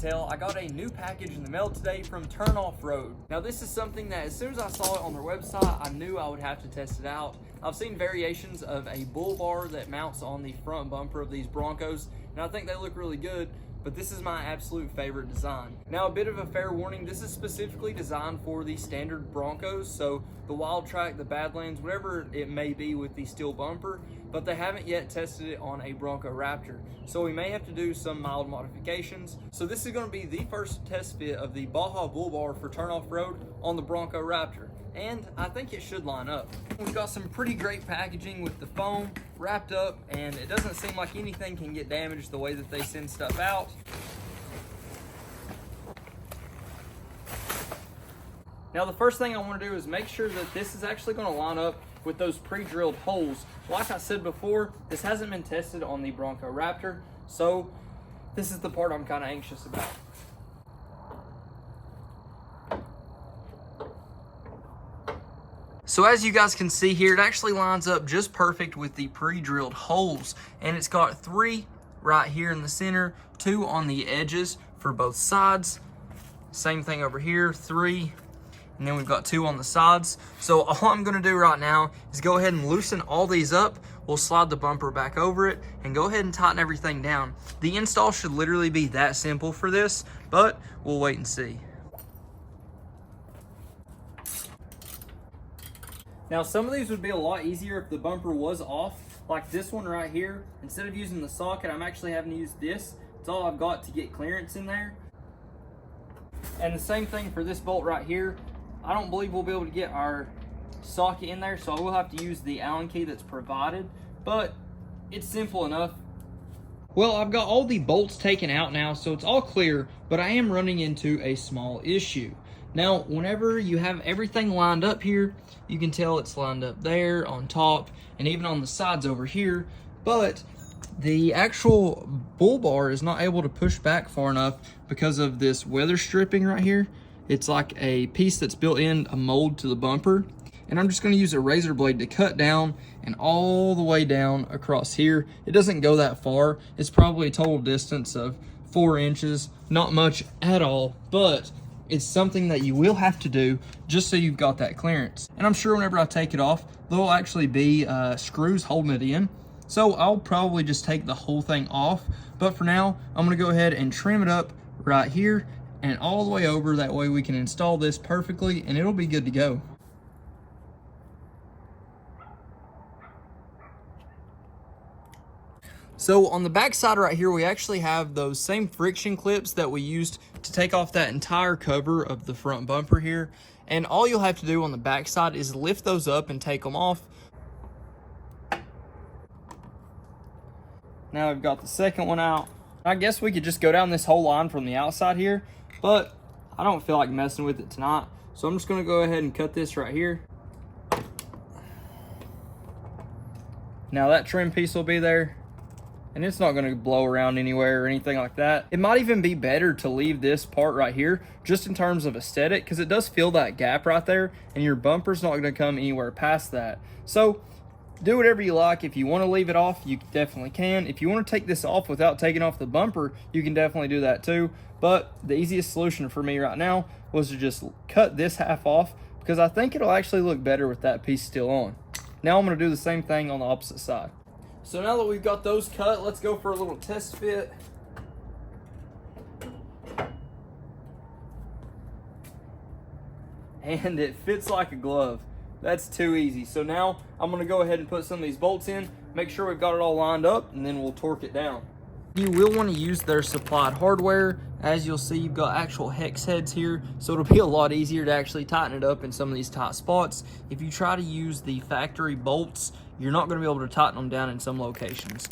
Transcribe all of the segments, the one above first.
tell, I got a new package in the mail today from Offroad. Now this is something that as soon as I saw it on their website, I knew I would have to test it out. I've seen variations of a bull bar that mounts on the front bumper of these Broncos, and I think they look really good, but this is my absolute favorite design. Now, a bit of a fair warning, this is specifically designed for the standard Broncos, so the Wild Track, the Badlands, whatever it may be with the steel bumper, but they haven't yet tested it on a Bronco Raptor. So we may have to do some mild modifications. So this is gonna be the first test fit of the Baja bull bar for Offroad on the Bronco Raptor. And I think it should line up. We've got some pretty great packaging with the foam wrapped up, and it doesn't seem like anything can get damaged the way that they send stuff out. Now the first thing I want to do is make sure that this is actually going to line up with those pre-drilled holes. Like I said before, this hasn't been tested on the Bronco Raptor, so this is the part I'm kind of anxious about. So as you guys can see here, it actually lines up just perfect with the pre-drilled holes, and it's got 3 right here in the center, 2 on the edges for both sides. Same thing over here, 3, and then we've got 2 on the sides. So all I'm gonna do right now is go ahead and loosen all these up. We'll slide the bumper back over it and go ahead and tighten everything down. The install should literally be that simple for this, but we'll wait and see. Now some of these would be a lot easier if the bumper was off, like this one right here. Instead of using the socket, I'm actually having to use this. It's all I've got to get clearance in there. And the same thing for this bolt right here. I don't believe we'll be able to get our socket in there, so I will have to use the Allen key that's provided, but it's simple enough. Well, I've got all the bolts taken out now, so it's all clear, but I am running into a small issue. Now, whenever you have everything lined up here, you can tell it's lined up there, on top, and even on the sides over here, but the actual bull bar is not able to push back far enough because of this weather stripping right here. It's like a piece that's built in a mold to the bumper, and I'm just going to use a razor blade to cut down and all the way down across here. It doesn't go that far. It's probably a total distance of 4 inches, not much at all, but it's something that you will have to do just so you've got that clearance. And I'm sure whenever I take it off, there'll actually be screws holding it in. So I'll probably just take the whole thing off. But for now, I'm gonna go ahead and trim it up right here and all the way over. That way we can install this perfectly and it'll be good to go. So on the back side right here, we actually have those same friction clips that we used to take off that entire cover of the front bumper here. And all you'll have to do on the back side is lift those up and take them off. Now we've got the second one out. I guess we could just go down this whole line from the outside here, but I don't feel like messing with it tonight. So I'm just gonna go ahead and cut this right here. Now that trim piece will be there, and it's not going to blow around anywhere or anything like that. It might even be better to leave this part right here just in terms of aesthetic, because it does fill that gap right there and your bumper's not going to come anywhere past that. So do whatever you like. If you want to leave it off, you definitely can. If you want to take this off without taking off the bumper, you can definitely do that too. But the easiest solution for me right now was to just cut this half off, because I think it'll actually look better with that piece still on. Now I'm going to do the same thing on the opposite side. So now that we've got those cut, let's go for a little test fit. And it fits like a glove. That's too easy. So now I'm gonna go ahead and put some of these bolts in, make sure we've got it all lined up, and then we'll torque it down. You will want to use their supplied hardware. As you'll see, you've got actual hex heads here, so it'll be a lot easier to actually tighten it up in some of these tight spots. If you try to use the factory bolts, you're not going to be able to tighten them down in some locations.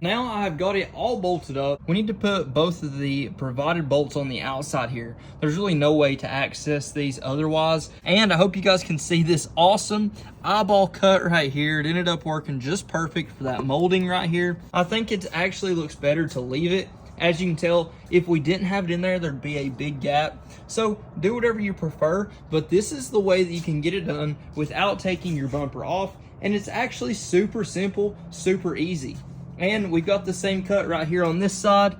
Now I've got it all bolted up. We need to put both of the provided bolts on the outside here. There's really no way to access these otherwise. And I hope you guys can see this awesome eyeball cut right here. It ended up working just perfect for that molding right here. I think it actually looks better to leave it As you can tell, if we didn't have it in there, there'd be a big gap. So do whatever you prefer, but this is the way that you can get it done without taking your bumper off. And it's actually super simple, super easy. And we've got the same cut right here on this side,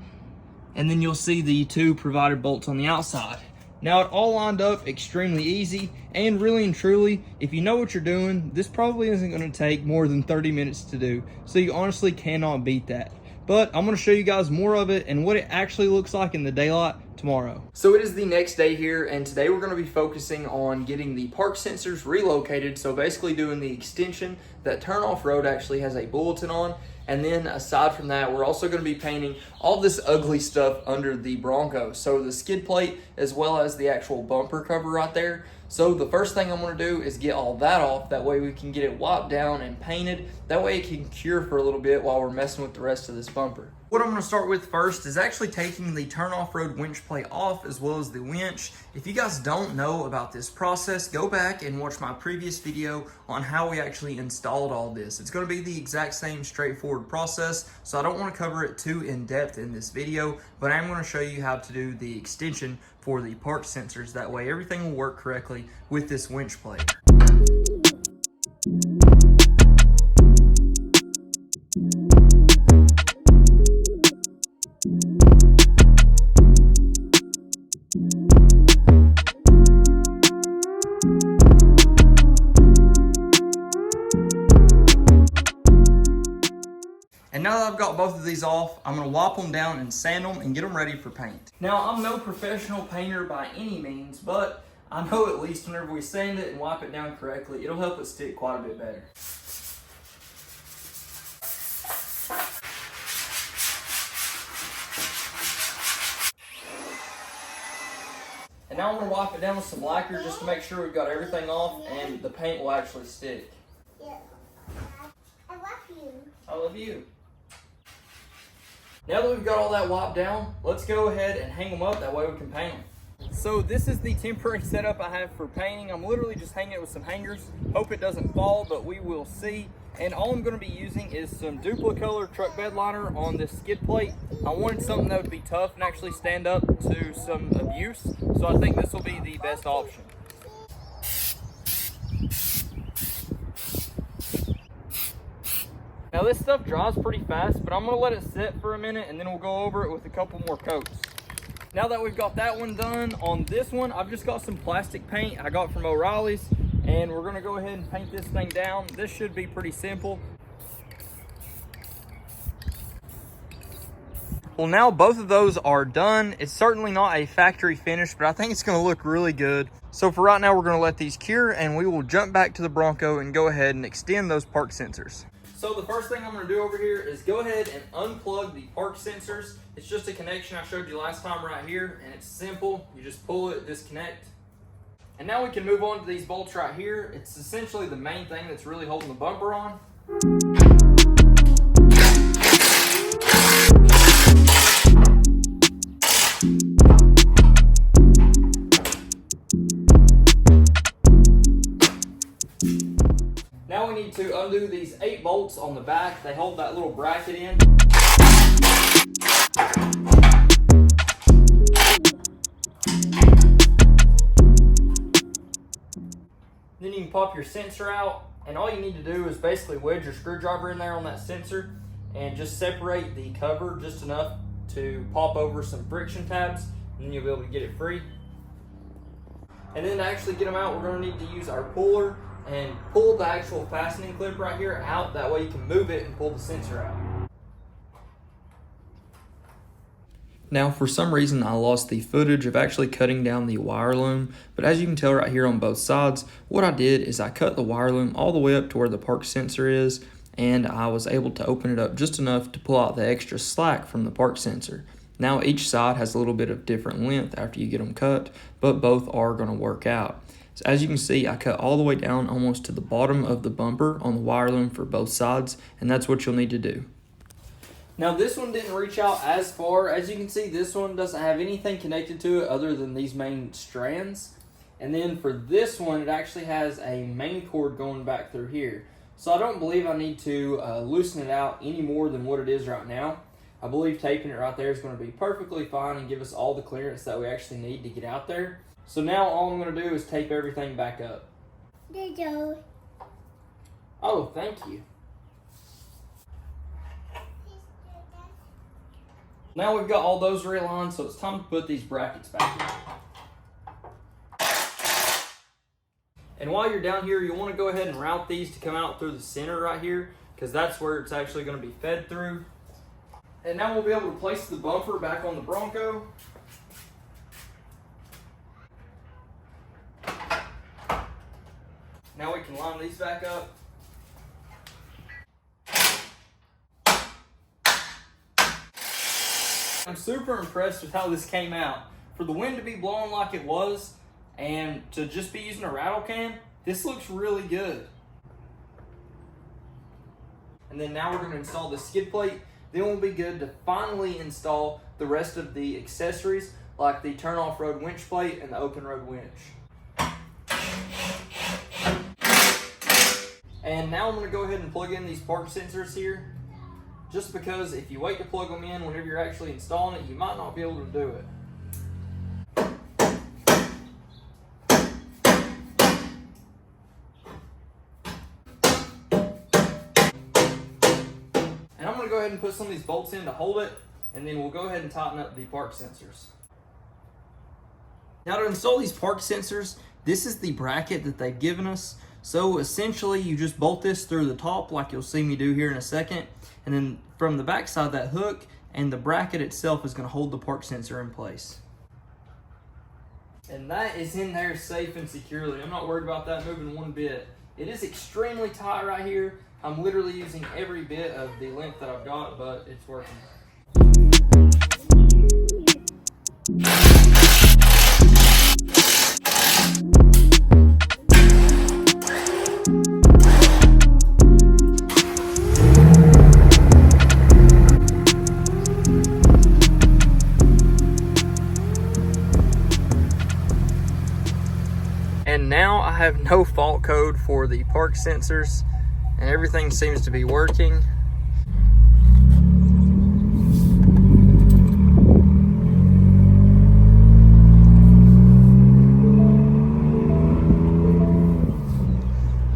and then you'll see the 2 provided bolts on the outside. Now it all lined up extremely easy, and really and truly, if you know what you're doing, this probably isn't going to take more than 30 minutes to do. So you honestly cannot beat that. But I'm going to show you guys more of it and what it actually looks like in the daylight tomorrow. So it is the next day here, and today we're going to be focusing on getting the park sensors relocated. So basically doing the extension that Turn Off-Road actually has a bulletin on. And then aside from that, we're also going to be painting all this ugly stuff under the Bronco. So the skid plate as well as the actual bumper cover right there. So the first thing I'm going to do is get all that off. That way we can get it wiped down and painted. That way it can cure for a little bit while we're messing with the rest of this bumper. What I'm going to start with first is actually taking the Turn Off-Road winch plate off as well as the winch. If you guys don't know about this process, go back and watch my previous video on how we actually installed all this. It's going to be the exact same straightforward process, so I don't want to cover it too in depth in this video, but I'm going to show you how to do the extension for the park sensors. That way everything will work correctly with this winch plate. And now that I've got both of these off, I'm going to wipe them down and sand them and get them ready for paint. Now, I'm no professional painter by any means, but I know at least whenever we sand it and wipe it down correctly, it'll help it stick quite a bit better. And now I'm going to wipe it down with some lacquer just to make sure we've got everything off and the paint will actually stick. Yeah. I love you. I love you. Now that we've got all that wiped down, let's go ahead and hang them up. That way we can paint them. So this is the temporary setup I have for painting. I'm literally just hanging it with some hangers. Hope it doesn't fall, but we will see. And all I'm going to be using is some Duplicolor truck bed liner on this skid plate. I wanted something that would be tough and actually stand up to some abuse. So I think this will be the best option. Now this stuff dries pretty fast, but I'm going to let it sit for a minute and then we'll go over it with a couple more coats. Now that we've got that one done, on this one I've just got some plastic paint I got from O'Reilly's, and we're going to go ahead and paint this thing down. This should be pretty simple. Well, now both of those are done. It's certainly not a factory finish, but I think it's going to look really good. So for right now, we're going to let these cure and we will jump back to the Bronco and go ahead and extend those park sensors. So the first thing I'm going to do over here is go ahead and unplug the park sensors. It's just a connection I showed you last time right here, and it's simple. You just pull it, disconnect. And now we can move on to these bolts right here. It's essentially the main thing that's really holding the bumper on. Now we need to undo these 8 bolts on the back. They hold that little bracket in. Then you can pop your sensor out, and all you need to do is basically wedge your screwdriver in there on that sensor and just separate the cover just enough to pop over some friction tabs, and then you'll be able to get it free. And then to actually get them out, we're going to need to use our puller and pull the actual fastening clip right here out. That way you can move it and pull the sensor out. Now, for some reason, I lost the footage of actually cutting down the wire loom, but as you can tell right here on both sides, what I did is I cut the wire loom all the way up to where the park sensor is, and I was able to open it up just enough to pull out the extra slack from the park sensor. Now, each side has a little bit of different length after you get them cut, but both are going to work out. So as you can see, I cut all the way down almost to the bottom of the bumper on the wire loom for both sides, and that's what you'll need to do. Now this one didn't reach out as far. As you can see, this one doesn't have anything connected to it other than these main strands. And then for this one, it actually has a main cord going back through here. So I don't believe I need to loosen it out any more than what it is right now. I believe taping it right there is going to be perfectly fine and give us all the clearance that we actually need to get out there. So now all I'm going to do is tape everything back up. There you go. Oh, thank you. Now we've got all those realigned, so it's time to put these brackets back in. And while you're down here, you'll want to go ahead and route these to come out through the center right here, because that's where it's actually going to be fed through. And now we'll be able to place the bumper back on the Bronco. Now we can line these back up. I'm super impressed with how this came out. For the wind to be blowing like it was, and to just be using a rattle can, this looks really good. And then now we're going to install the skid plate. Then we'll be good to finally install the rest of the accessories, like the turn off road winch plate and the open road winch. And now I'm going to go ahead and plug in these park sensors here, just because if you wait to plug them in whenever you're actually installing it, you might not be able to do it. And I'm going to go ahead and put some of these bolts in to hold it, and then we'll go ahead and tighten up the park sensors. Now to install these park sensors, this is the bracket that they've given us. So essentially you just bolt this through the top like you'll see me do here in a second, and then from the back side that hook and the bracket itself is going to hold the park sensor in place. And that is in there safe and securely. I'm not worried about that moving one bit. It is extremely tight right here. I'm literally using every bit of the length that I've got, but it's working. And now I have no fault code for the park sensors, and everything seems to be working.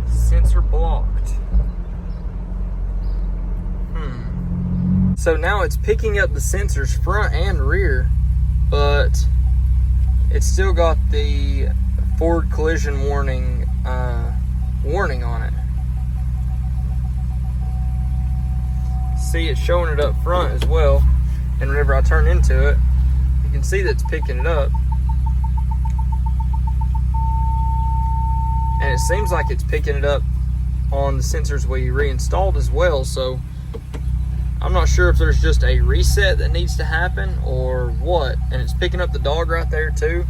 Sensor blocked. So now it's picking up the sensors front and rear, but it's still got the forward collision warning on it. See, it's showing it up front as well, and whenever I turn into it, you can see that it's picking it up, and it seems like it's picking it up on the sensors we reinstalled as well. So I'm not sure if there's just a reset that needs to happen or what, and it's picking up the dog right there too.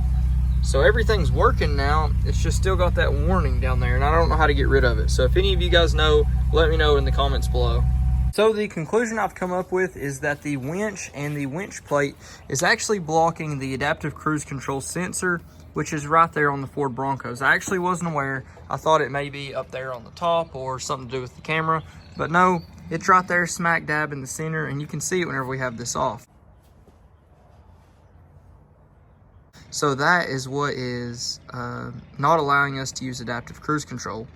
So everything's working now. It's just still got that warning down there, and I don't know how to get rid of it. So if any of you guys know, let me know in the comments below. So the conclusion I've come up with is that the winch and the winch plate is actually blocking the adaptive cruise control sensor, which is right there on the Ford Broncos. I actually wasn't aware. I thought it may be up there on the top or something to do with the camera, but no, it's right there smack dab in the center, and you can see it whenever we have this off. So that is what is not allowing us to use adaptive cruise control.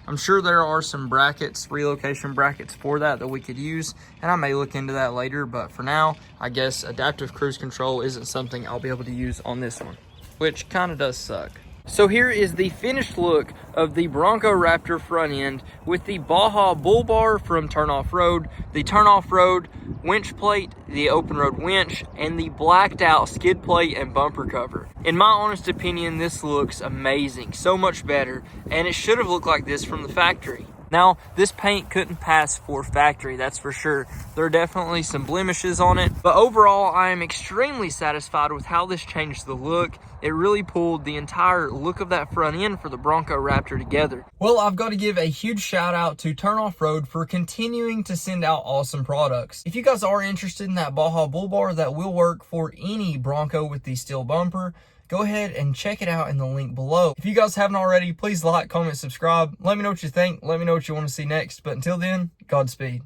I'm sure there are some brackets, relocation brackets for that we could use, and I may look into that later, but for now, I guess adaptive cruise control isn't something I'll be able to use on this one, which kind of does suck. So here is the finished look of the Bronco Raptor front end with the Baja bull bar from Turn Off Road, the Turn Off Road winch plate, the open road winch, and the blacked out skid plate and bumper cover. In my honest opinion, this looks amazing, so much better, and it should have looked like this from the factory. Now, this paint couldn't pass for factory, that's for sure. There are definitely some blemishes on it, but overall, I am extremely satisfied with how this changed the look. It really pulled the entire look of that front end for the Bronco Raptor together. Well, I've got to give a huge shout out to Turn Off Road for continuing to send out awesome products. If you guys are interested in that Baja bull bar that will work for any Bronco with the steel bumper, go ahead and check it out in the link below. If you guys haven't already, please like, comment, subscribe. Let me know what you think. Let me know what you want to see next. But until then, Godspeed.